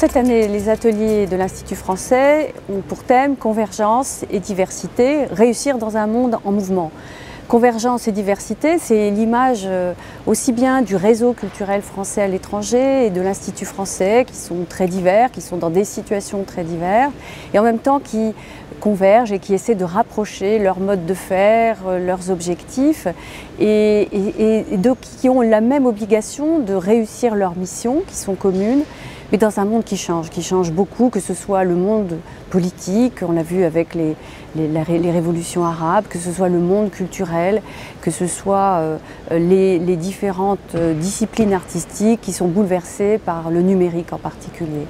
cette année, les ateliers de l'Institut français ont pour thème convergence et diversité, réussir dans un monde en mouvement. Convergence et diversité, c'est l'image aussi bien du réseau culturel français à l'étranger et de l'Institut français qui sont très divers, qui sont dans des situations très diverses et en même temps qui convergent et qui essaient de rapprocher leur mode de faire, leurs objectifs et qui ont la même obligation de réussir leurs missions qui sont communes, mais dans un monde qui change beaucoup, que ce soit le monde politique, on l'a vu avec les révolutions arabes, que ce soit le monde culturel, que ce soit les différentes disciplines artistiques qui sont bouleversées par le numérique en particulier.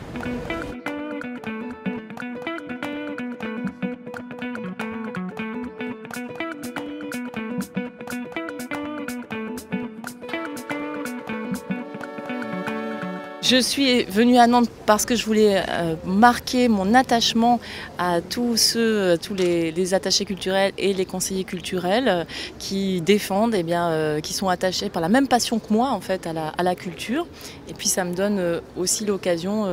Je suis venue à Nantes parce que je voulais marquer mon attachement à tous les attachés culturels et les conseillers culturels qui défendent, qui sont attachés par la même passion que moi en fait à la culture. Et puis ça me donne aussi l'occasion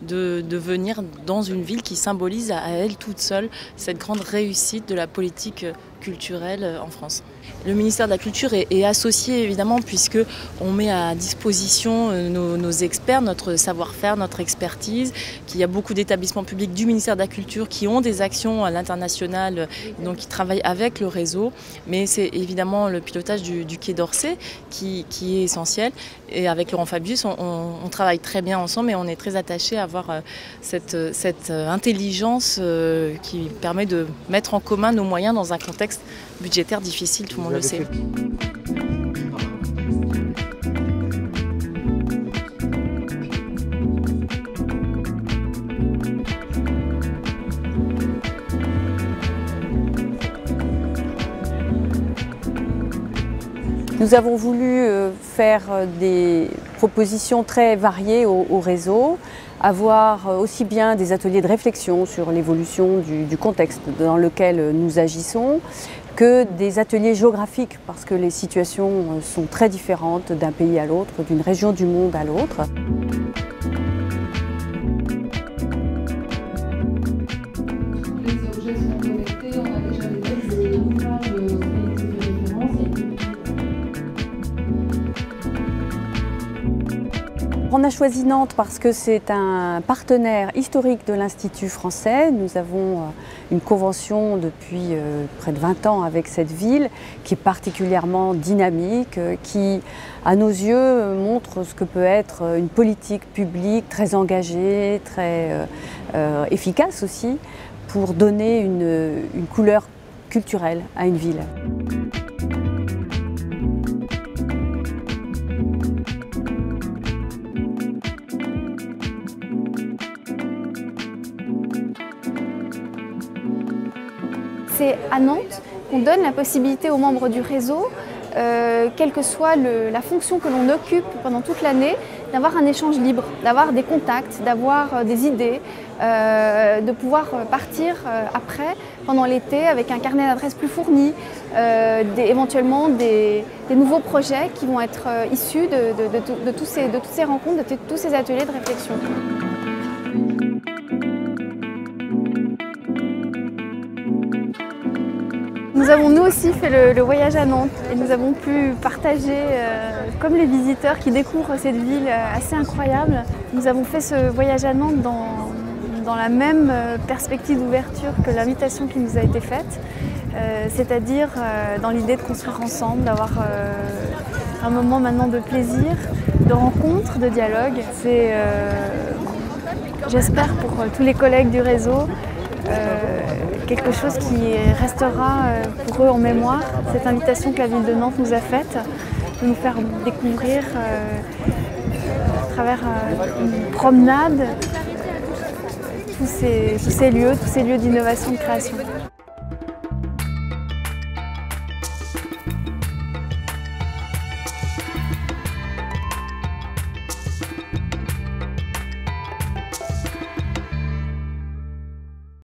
de venir dans une ville qui symbolise à elle toute seule cette grande réussite de la politique culturelle en France. Le ministère de la Culture est associé évidemment puisque on met à disposition nos experts, notre savoir-faire, notre expertise, qu'il y a beaucoup d'établissements publics du ministère de la Culture qui ont des actions à l'international, donc qui travaillent avec le réseau, mais c'est évidemment le pilotage du Quai d'Orsay qui est essentiel. Et avec Laurent Fabius, on travaille très bien ensemble et on est très attachés à avoir cette intelligence qui permet de mettre en commun nos moyens dans un contexte budgétaire difficile, tout le monde le sait. Nous avons voulu faire des propositions très variées au réseau, avoir aussi bien des ateliers de réflexion sur l'évolution du contexte dans lequel nous agissons, que des ateliers géographiques, parce que les situations sont très différentes d'un pays à l'autre, d'une région du monde à l'autre. On a choisi Nantes parce que c'est un partenaire historique de l'Institut français. Nous avons une convention depuis près de 20 ans avec cette ville qui est particulièrement dynamique, qui, à nos yeux, montre ce que peut être une politique publique très engagée, très efficace aussi, pour donner une couleur culturelle à une ville. C'est à Nantes qu'on donne la possibilité aux membres du réseau, quelle que soit la fonction que l'on occupe pendant toute l'année, d'avoir un échange libre, d'avoir des contacts, d'avoir des idées, de pouvoir partir après, pendant l'été, avec un carnet d'adresses plus fourni, éventuellement des nouveaux projets qui vont être issus de toutes ces rencontres, de tous ces ateliers de réflexion. Nous avons nous aussi fait le voyage à Nantes et nous avons pu partager, comme les visiteurs qui découvrent cette ville assez incroyable, nous avons fait ce voyage à Nantes dans la même perspective d'ouverture que l'invitation qui nous a été faite, c'est-à-dire dans l'idée de construire ensemble, d'avoir un moment maintenant de plaisir, de rencontre, de dialogue. C'est, j'espère pour tous les collègues du réseau, quelque chose qui restera pour eux en mémoire, cette invitation que la ville de Nantes nous a faite, de nous faire découvrir à travers une promenade tous ces lieux d'innovation et de création.